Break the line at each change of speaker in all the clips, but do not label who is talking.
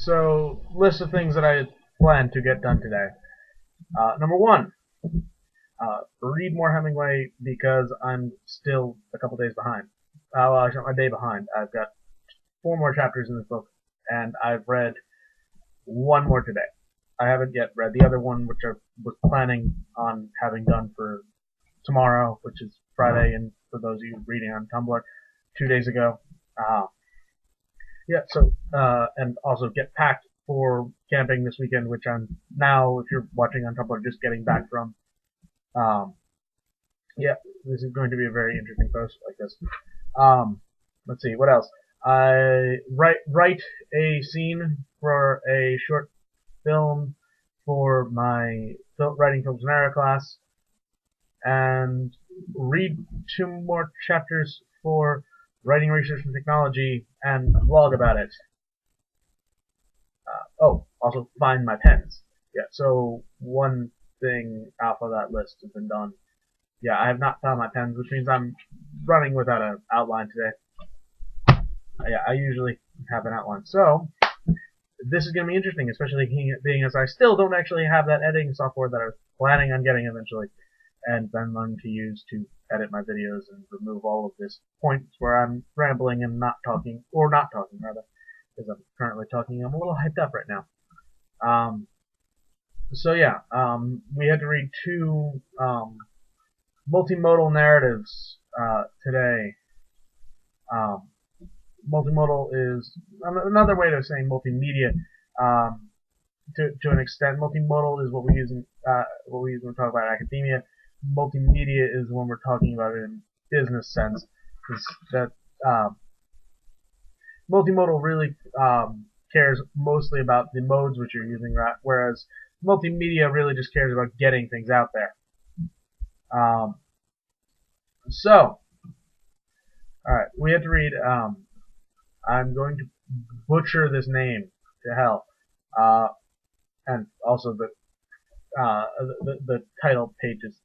So, list of things that I plan to get done today. Number one, read more Hemingway because I'm still a couple days behind. Well, actually, I'm a day behind. I've got 4 more chapters in this book, and I've read one more today. I haven't yet read the other one, which I was planning on having done for tomorrow, which is Friday, and for those of you reading on Tumblr, 2 days ago. And also get packed for camping this weekend, which I'm now, if you're watching on Tumblr, just getting back from. This is going to be a very interesting post like this. Let's see, what else? I write a scene for a short film for my writing films and narrative class, and read 2 more chapters for writing research and technology and vlog about it. Also find my pens. Yeah, so one thing off of that list has been done. Yeah, I have not found my pens, which means I'm running without an outline today. I usually have an outline. So, this is going to be interesting, especially being as I still don't actually have that editing software that I was planning on getting eventually, and then learn to use to edit my videos and remove all of this points where I'm rambling and not talking rather, because I'm currently talking. I'm a little hyped up right now. We had to read 2 multimodal narratives today. Multimodal is another way of saying multimedia. To an extent, multimodal is what we use when we talk about academia. Multimedia is when we're talking about it in business sense. Multimodal really cares mostly about the modes which you're using, whereas multimedia really just cares about getting things out there. Alright, we have to read, I'm going to butcher this name to hell, and also the title page is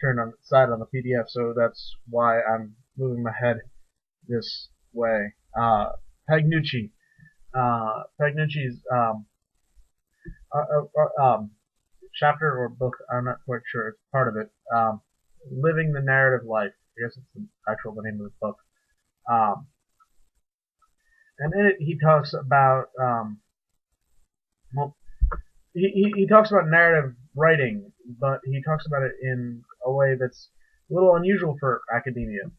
turned on the side on the PDF, so that's why I'm moving my head this way. Pagnucci. Pagnucci's chapter or book, I'm not quite sure, it's part of it, Living the Narrative Life. I guess it's the name of the book. And in it he talks about, he talks about narrative writing, but he talks about it in a way that's a little unusual for academia.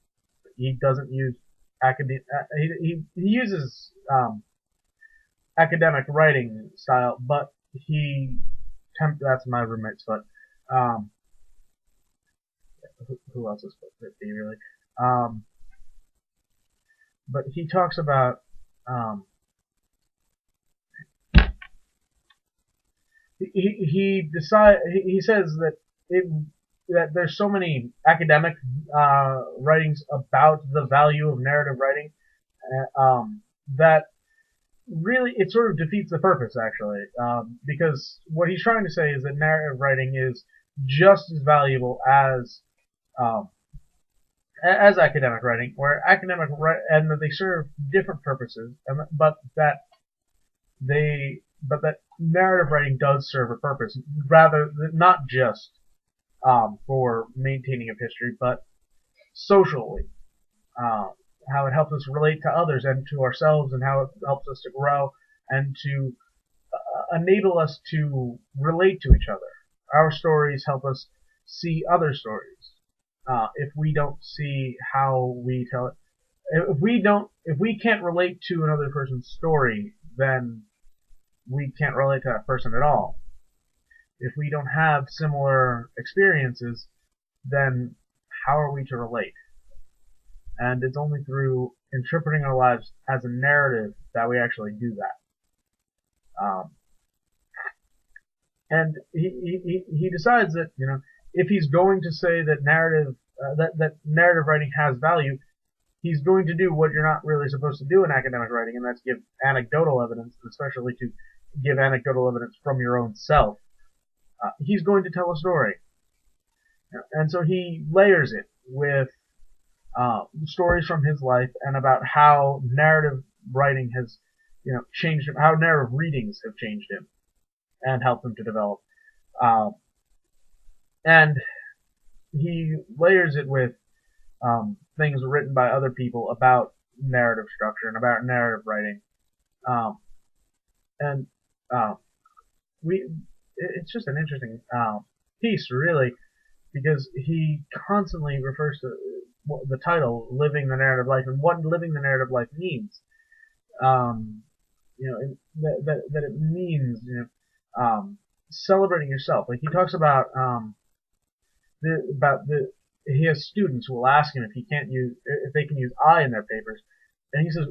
He doesn't use he uses academic writing style, but that's my roommate's foot. Who else is supposed to be really? But he talks about he says that there's so many academic writings about the value of narrative writing that really it sort of defeats the purpose, actually, because what he's trying to say is that narrative writing is just as valuable as academic writing, where and that they serve different purposes, but that narrative writing does serve a purpose, rather not just for maintaining of history, but socially, how it helps us relate to others and to ourselves, and how it helps us to grow and to enable us to relate to each other. Our stories help us see other stories. If we don't see how we tell it, if we can't relate to another person's story, then we can't relate to that person at all. If we don't have similar experiences, then how are we to relate? And it's only through interpreting our lives as a narrative that we actually do that. And he decides that, if he's going to say that narrative writing has value, he's going to do what you're not really supposed to do in academic writing, and that's give anecdotal evidence, especially to give anecdotal evidence from your own self. He's going to tell a story. And so he layers it with stories from his life and about how narrative writing has changed him, how narrative readings have changed him and helped him to develop. Um, and he layers it with things written by other people about narrative structure and about narrative writing. Um, and uh, we, it's just an interesting piece, really, because he constantly refers to the title "Living the Narrative Life" and what living the narrative life means. Um, that it means celebrating yourself. Like he talks about he has students who will ask him if they can use I in their papers, and he says,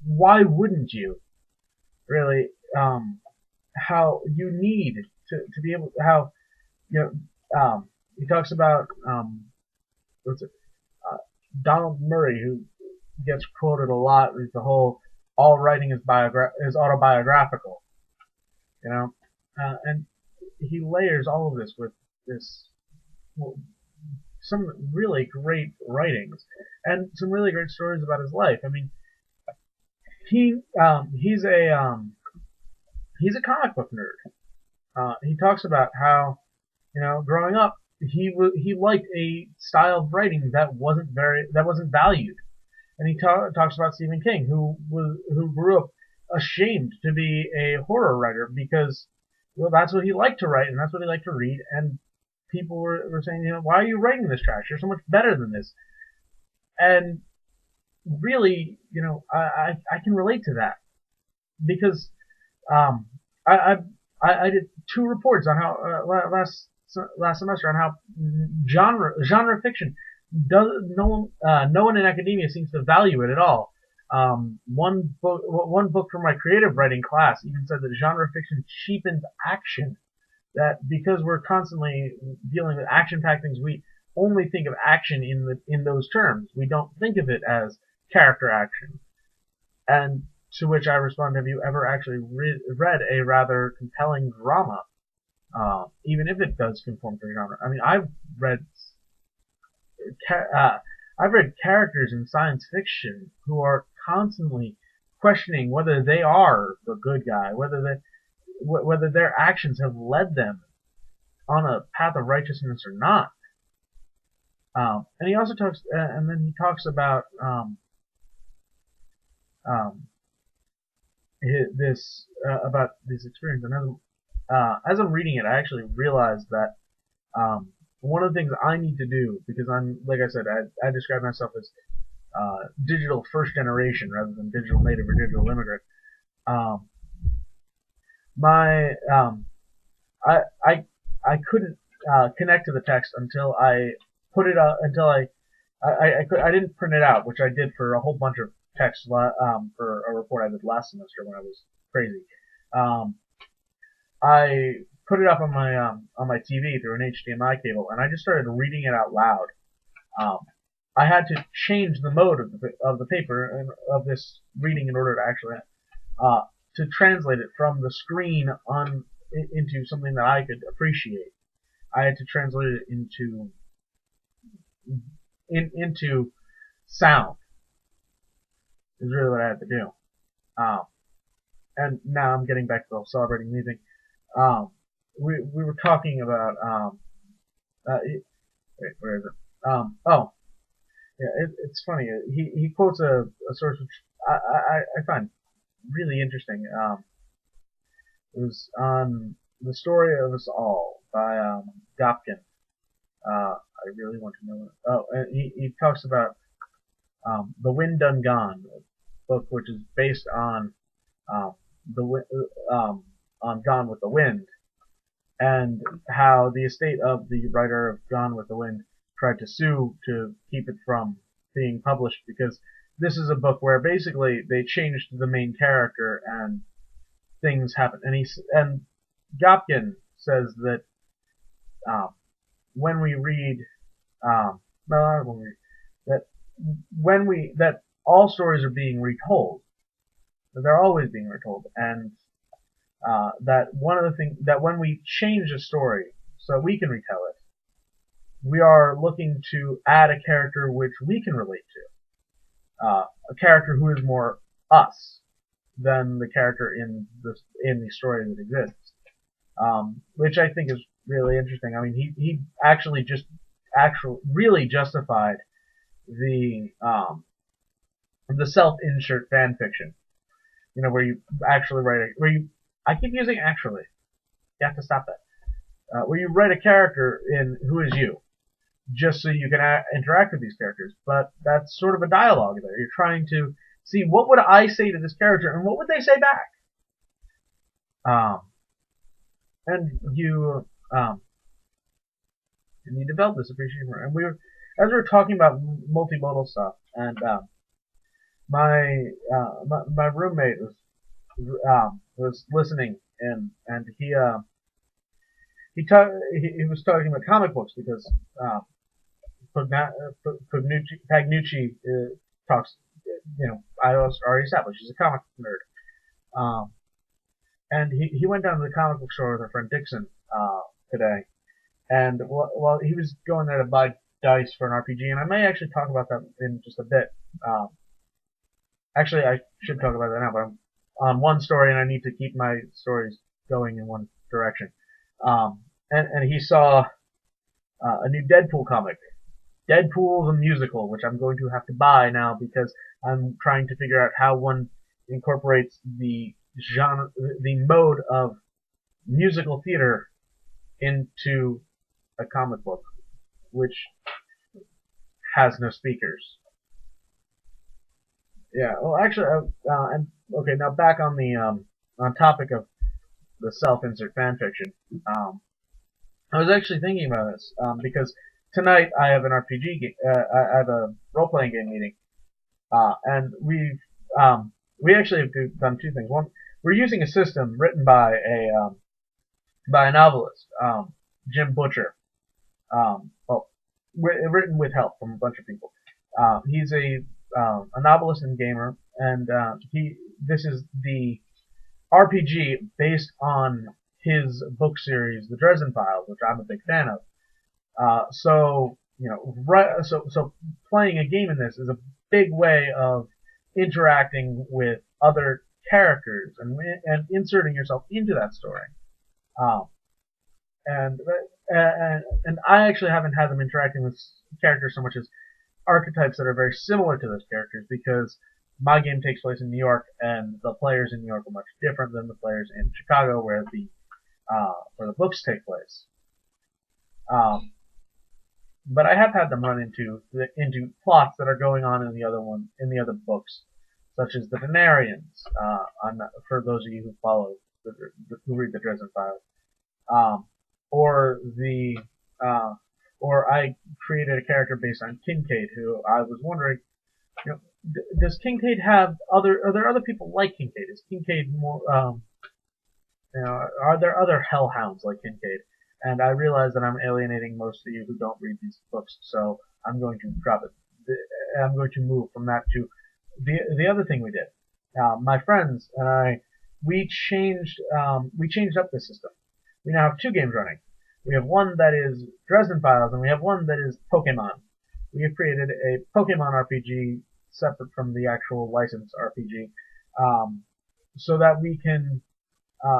why wouldn't you? Really, how you need to be able how you he talks about what's it Donald Murray, who gets quoted a lot with the whole all writing is autobiographical, and he layers all of this with this some really great writings and some really great stories about his life. I mean, he's a comic book nerd. He talks about how growing up he liked a style of writing that wasn't valued, and he talks about Stephen King, who grew up ashamed to be a horror writer because that's what he liked to write and that's what he liked to read, and people were saying, why are you writing this trash? You're so much better than this. And really, I can relate to that because um, I, I did 2 reports on how last semester on how genre fiction does no one in academia seems to value it at all. One book from my creative writing class even said that genre fiction cheapens action. That because we're constantly dealing with action-packed things, we only think of action in those terms. We don't think of it as character action. And to which I respond, have you ever actually read a rather compelling drama, even if it does conform to genre? I mean, I've read characters in science fiction who are constantly questioning whether they are the good guy, whether their actions have led them on a path of righteousness or not. And he also talks, and then he talks about um, about this experience. And as I'm reading it, I actually realized that one of the things I need to do, because like I said, I describe myself as digital first generation rather than digital native or digital immigrant. Um, my I couldn't connect to the text until I put it out until I didn't print it out, which I did for a whole bunch of texts for a report I did last semester when I was crazy. I put it up on my TV through an HDMI cable, and I just started reading it out loud. I had to change the mode of the paper and of this reading in order to actually to translate it from the screen into something that I could appreciate. I had to translate it into sound. Is really what I had to do. And now I'm getting back to the celebrating music. We were talking about wait, where is it? Yeah, it's funny. He quotes a source which I find really interesting. It was on The Story of Us All by Gopkin. I really want to know. And he talks about The Wind Done Gone, a book which is based on on Gone with the Wind, and how the estate of the writer of Gone with the Wind tried to sue to keep it from being published because this is a book where basically they changed the main character and things happen. And Gopkin says that when we read, no, when we that all stories are being retold, that they're always being retold, and that one of the things that when we change a story so we can retell it, we are looking to add a character which we can relate to, a character who is more us. than the character in the story that exists, which I think is really interesting. I mean, he actually really justified the self-insert fan fiction. Where you actually I keep using actually. You have to stop that. Where you write a character in who is you, just so you can interact with these characters. But that's sort of a dialogue there. You're trying to see what would I say to this character and what would they say back. And you develop this appreciation for it. And as we were talking about multimodal stuff, and my roommate was listening in, and he was talking about comic books because Pagnucci talks. I was already established he's a comic nerd. And he went down to the comic book store with our friend Dixon today, and while he was going there to buy dice for an RPG, and I may actually talk about that in just a bit. Actually, I should talk about that now, but I'm on one story, and I need to keep my stories going in one direction. And he saw a new Deadpool comic, Deadpool the musical, which I'm going to have to buy now because I'm trying to figure out how one incorporates the genre, the mode of musical theater into a comic book, which has no speakers. Yeah, well, actually, and okay, now back on the on topic of the self-insert fanfiction. I was actually thinking about this because tonight I have an RPG game. I have a role-playing game meeting, and we actually have done two things. One, we're using a system written by a novelist, Jim Butcher. Well, written with help from a bunch of people. He's a novelist and gamer, and this is the RPG based on his book series, The Dresden Files, which I'm a big fan of. So playing a game in this is a big way of interacting with other characters and inserting yourself into that story. Um, and and I actually haven't had them interacting with characters so much as archetypes that are very similar to those characters because my game takes place in New York and the players in New York are much different than the players in Chicago where the books take place. But I have had them run into plots that are going on in the other books, such as the Denarians. For those of you who follow who read the Dresden Files, or I created a character based on Kincaid, who I was wondering, does Kincaid have are there other people like Kincaid? Is Kincaid more, are there other hellhounds like Kincaid? And I realize that I'm alienating most of you who don't read these books, so I'm going to drop it. I'm going to move from that to the other thing we did. My friends and I, we changed up the system. We now have two games running. We have one that is Dresden Files, and we have one that is Pokemon. We have created a Pokemon RPG separate from the actual licensed RPG, so that we can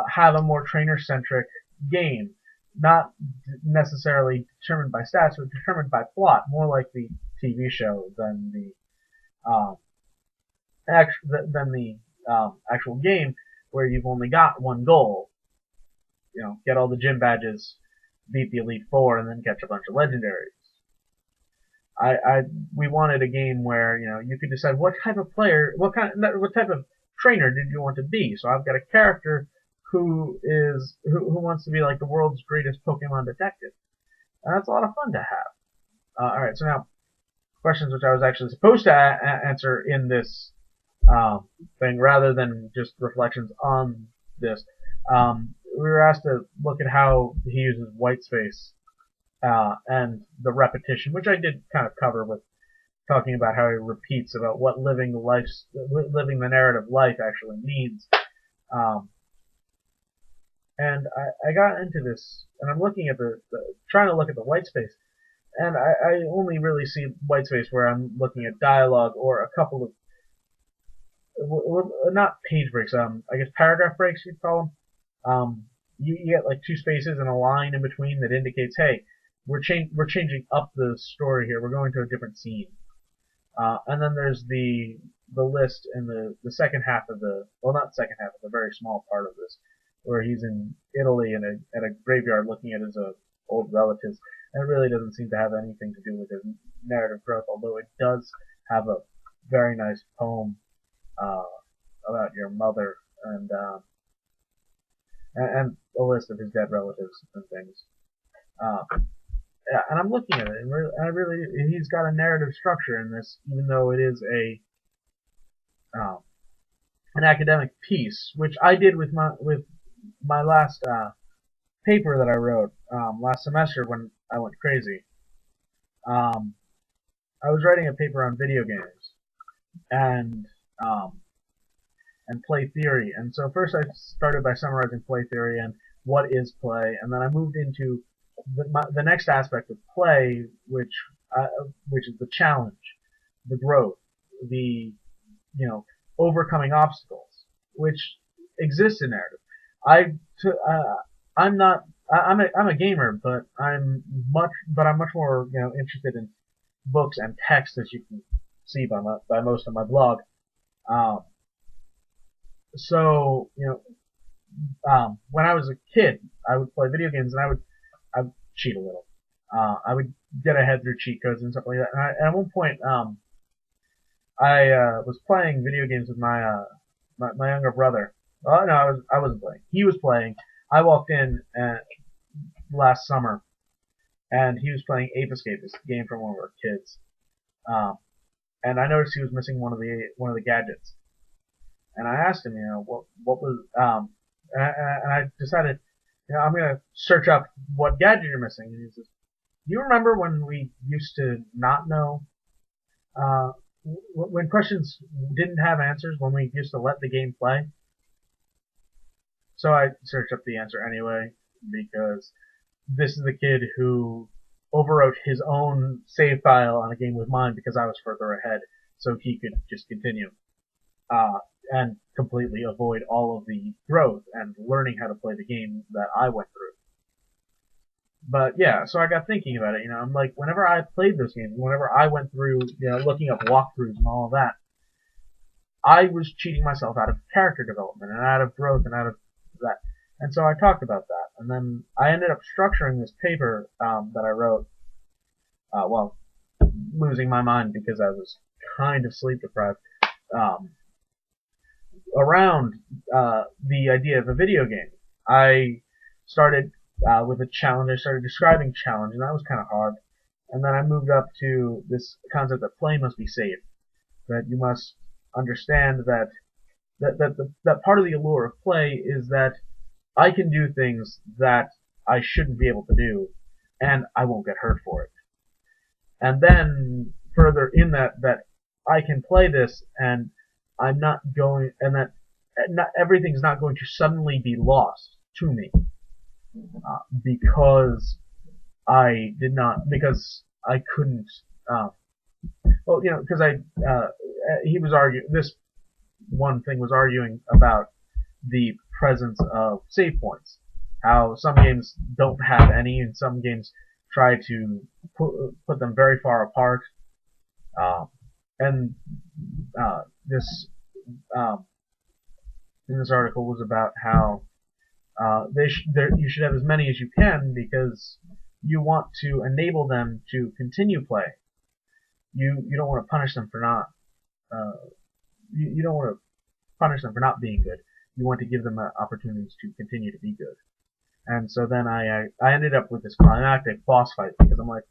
have a more trainer-centric game, not necessarily determined by stats, but determined by plot, more like the TV show than the actual game, where you've only got one goal. Get all the gym badges, beat the Elite Four, and then catch a bunch of legendaries. We wanted a game where you could decide what type of player, what type of trainer did you want to be. So I've got a character who wants to be like the world's greatest Pokemon detective, and that's a lot of fun to have. All right, so now questions which I was actually supposed to answer in this thing, rather than just reflections on this. We were asked to look at how he uses whitespace and the repetition, which I did kind of cover with talking about how he repeats about what living the narrative life actually means. And I got into this, and I'm looking at trying to look at the whitespace, and I only really see whitespace where I'm looking at dialogue or a couple of not page breaks. I guess paragraph breaks you'd call them. You get like two spaces and a line in between that indicates, hey, we're changing up the story here. We're going to a different scene. And then there's the list in the second half of not second half, but the very small part of this, where he's in Italy at a graveyard looking at his old relatives. And it really doesn't seem to have anything to do with his narrative growth, although it does have a very nice poem about your mother and a list of his dead relatives and things. Yeah, and I'm looking at it, and he's got a narrative structure in this, even though it is an academic piece, which I did with my last paper that I wrote last semester when I went crazy. I was writing a paper on video games and play theory, and so first I started by summarizing play theory and what is play, and then I moved into the next aspect of play, which is the challenge, the growth, the overcoming obstacles, which exists in narrative. I'm a gamer, but I'm much more interested in books and text, as you can see by most of my blog. So when I was a kid, I would play video games and I would cheat a little. I would get ahead through cheat codes and stuff like that. And at one point, I was playing video games with my younger brother. Oh no, I wasn't playing. He was playing. I walked in last summer, and he was playing Ape Escape, this game from one of our kids. And I noticed he was missing one of the gadgets. And I asked him, what was and I decided, I'm gonna search up what gadget you're missing. And he says, "Do you remember when we used to not know, when questions didn't have answers, when we used to let the game play?" So I searched up the answer anyway, because this is the kid who overwrote his own save file on a game with mine because I was further ahead, so he could just continue. And completely avoid all of the growth and learning how to play the game that I went through. But yeah, so I got thinking about it. I'm like, whenever I played those games, whenever I went through, looking up walkthroughs and all of that, I was cheating myself out of character development and out of growth and out of that. And so I talked about that. And then I ended up structuring this paper that I wrote, losing my mind because I was kind of sleep deprived, around the idea of a video game. I started with a challenge. I started describing challenge, and that was kind of hard. And then I moved up to this concept that play must be safe, that you must understand that part of the allure of play is that I can do things that I shouldn't be able to do, and I won't get hurt for it. And then further in that I can play this, and I'm not going, and that not everything's not going to suddenly be lost to me because I couldn't. Because he was arguing. This one thing was arguing about the presence of save points. How some games don't have any, and some games try to put them very far apart. And this in this article was about how you should have as many as you can because you want to enable them to continue play. You don't want to punish them for not. You don't want to punish them for not being good. You want to give them opportunities to continue to be good. And so then I ended up with this climactic boss fight because I'm like,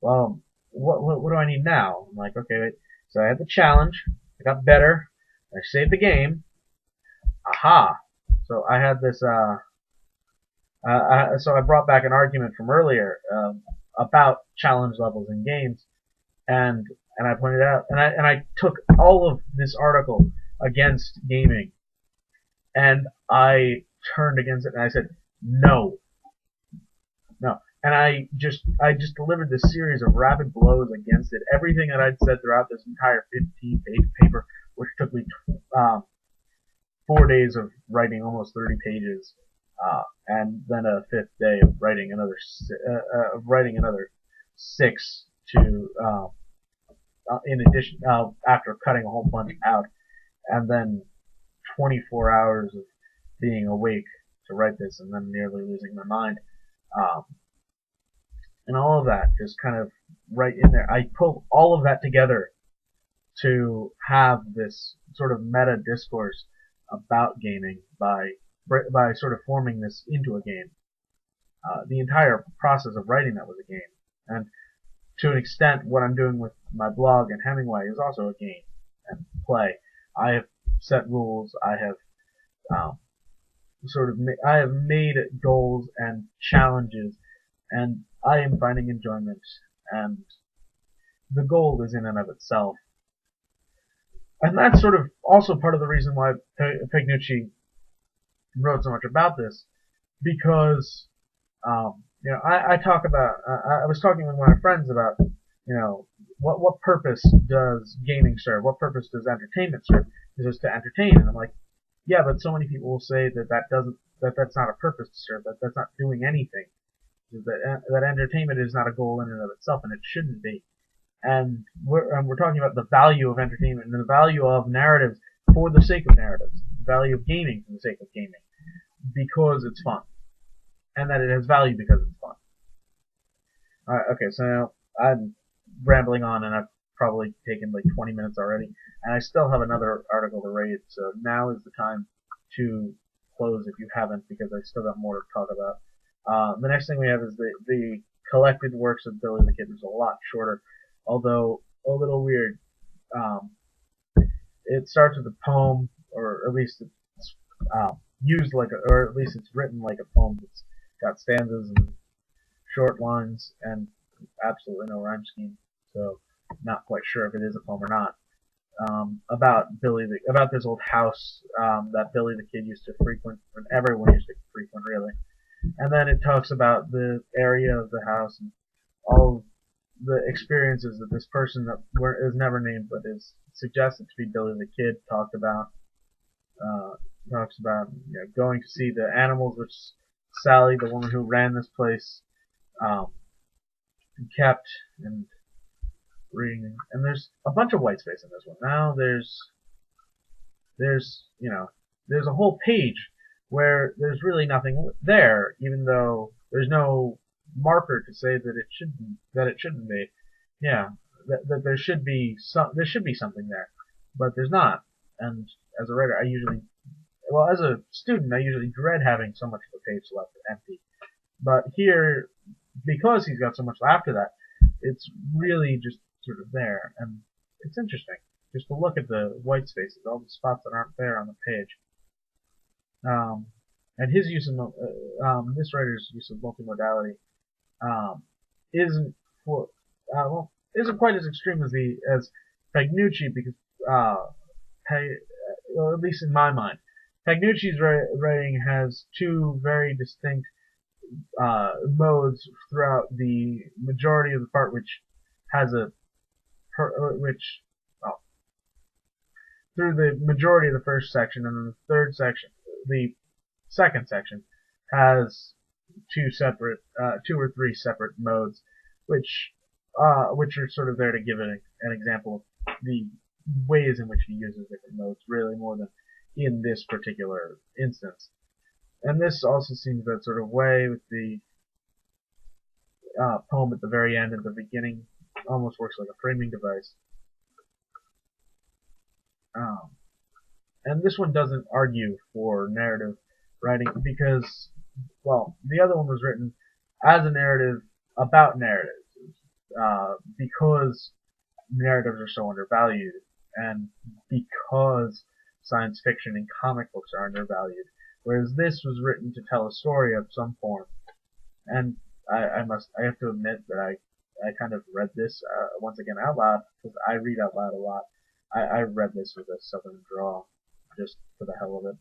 well, what do I need now? I'm like, okay, wait. So I had the challenge. I got better. I saved the game. Aha! So I had this. So I brought back an argument from earlier about challenge levels in games, and I pointed out, and I took all of this article against gaming, and I turned against it, and I said no, and I just delivered this series of rapid blows against it. Everything that I'd said throughout this entire 15-page paper which took me 4 days of writing almost 30 pages, and then a fifth day of writing another 6 to in addition after cutting a whole bunch out, and then 24 hours of being awake to write this, and then nearly losing my mind. Um, and all of that just kind of right in there. I pulled all of that together to have this sort of meta discourse about gaming by sort of forming this into a game. The entire process of writing that was a game, and to an extent, what I'm doing with my blog and Hemingway is also a game and play. I have set rules. I have I have made goals and challenges, and I am finding enjoyment, and the goal is in and of itself. And that's sort of also part of the reason why Pegnucci wrote so much about this, because I talk about I was talking with my friends about what purpose does gaming serve? What purpose does entertainment serve? Is it to entertain? And I'm like, yeah, but so many people will say that's not a purpose to serve, that that's not doing anything. That entertainment is not a goal in and of itself, and it shouldn't be. And we're talking about the value of entertainment and the value of narratives for the sake of narratives, the value of gaming for the sake of gaming, because it's fun, and that it has value because it's fun. Alright, okay, so now I'm rambling on, and I've probably taken like 20 minutes already, and I still have another article to read, so now is the time to close if you haven't, because I still got more to talk about. The next thing we have is the collected works of Billy the Kid, which is a lot shorter, although a little weird. It starts with a poem, or at least it's used like or at least it's written like a poem. It's got stanzas and short lines and absolutely no rhyme scheme, so not quite sure if it is a poem or not. About about this old house that Billy the Kid used to frequent, and everyone used to frequent really. And then it talks about the area of the house and all the experiences that this person that is never named but is suggested to be Billy the Kid talked about. Talks about going to see the animals, which Sally, the woman who ran this place, kept, and reading. And there's a bunch of white space in this one. Now there's a whole page where there's really nothing there, even though there's no marker to say that it shouldn't be. Yeah, that there should be something there, but there's not. And as a writer, as a student, I usually dread having so much of the page left empty. But here, because he's got so much after that, it's really just sort of there, and it's interesting just to look at the white spaces, all the spots that aren't there on the page. And his use of this writer's use of multimodality isn't isn't quite as extreme as Pegnucci, because well, at least in my mind, Pegnucci's writing has two very distinct modes throughout the majority of the part, which has through the majority of the first section, and then the second section has two or three separate modes, which are sort of there to give an example of the ways in which he uses different modes, really more than in this particular instance. And this also seems that sort of way with the poem at the very end and the beginning. Almost works like a framing device. And this one doesn't argue for narrative writing, because, well, the other one was written as a narrative about narratives, because narratives are so undervalued, and because science fiction and comic books are undervalued, whereas this was written to tell a story of some form. And I have to admit that I kind of read this once again out loud, because I read out loud a lot. I read this with a southern drawl, just for the hell of it.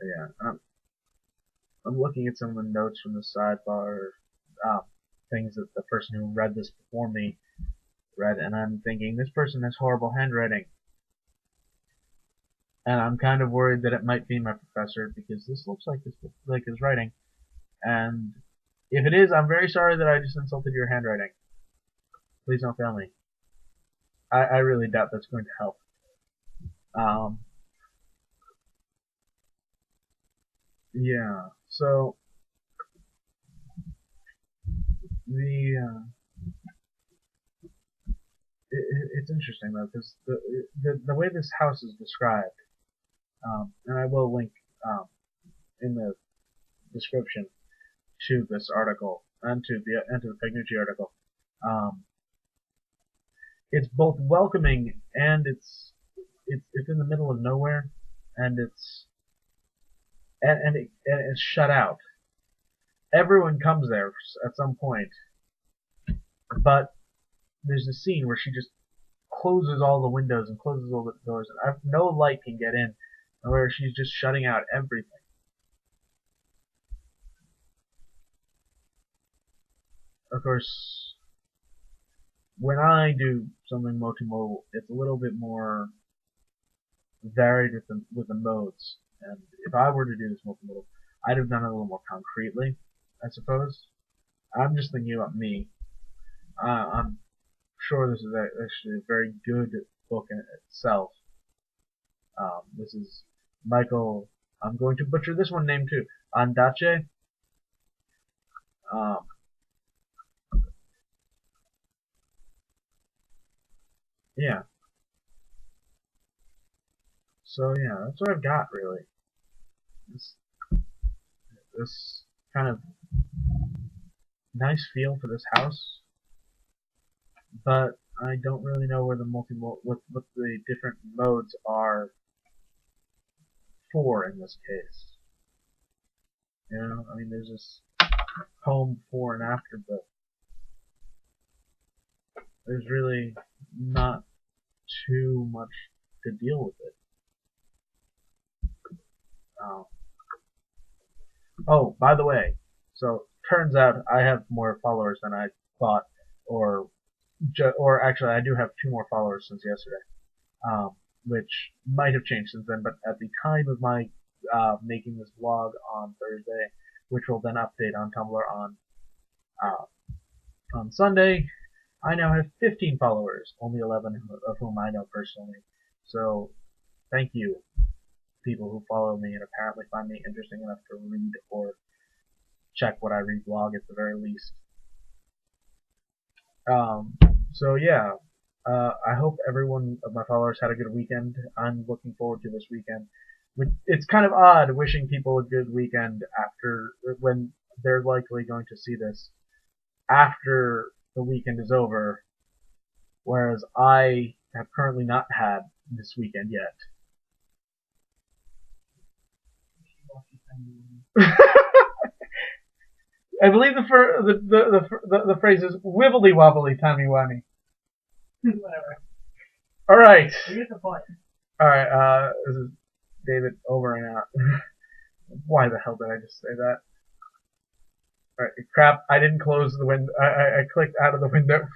Yeah, I'm looking at some of the notes from the sidebar, things that the person who read this before me read, and I'm thinking, this person has horrible handwriting. And I'm kind of worried that it might be my professor, because this looks like his writing. And if it is, I'm very sorry that I just insulted your handwriting. Please don't fail me. I really doubt that's going to help. Yeah, so the it's interesting though, because the way this house is described, and I will link in the description to this article and to the Pegnucci article. Um, it's both welcoming and it's in the middle of nowhere, and it's shut out. Everyone comes there at some point, but there's a scene where she just closes all the windows and closes all the doors, and no light can get in, where she's just shutting out everything. Of course, when I do something multimodal, it's a little bit more varied with the modes. And if I were to do this multimodal, I'd have done it a little more concretely, I suppose. I'm just thinking about me. I'm sure this is actually a very good book in itself. This is Michael. I'm going to butcher this one name too. Ondaatje. Um, yeah. So yeah, that's what I've got really. This this kind of nice feel for this house, but I don't really know where the what the different modes are for in this case. You know, I mean, there's this home before and after, but there's really not too much to deal with it. Oh, by the way, so turns out I have more followers than I thought, or actually I do have 2 more followers since yesterday, which might have changed since then. But at the time of my making this vlog on Thursday, which will then update on Tumblr on Sunday, I now have 15 followers, only 11 of whom I know personally. So thank you, people who follow me and apparently find me interesting enough to read or check what I reblog at the very least. So yeah, I hope everyone of my followers had a good weekend. I'm looking forward to this weekend. It's kind of odd wishing people a good weekend after when they're likely going to see this after the weekend is over, whereas I have currently not had this weekend yet. I believe the phrase is wibbly wobbly timey wimey. Whatever. All right. You get the point. All right. This is David over and out. Why the hell did I just say that? All right. Crap. I didn't close the window. I clicked out of the window.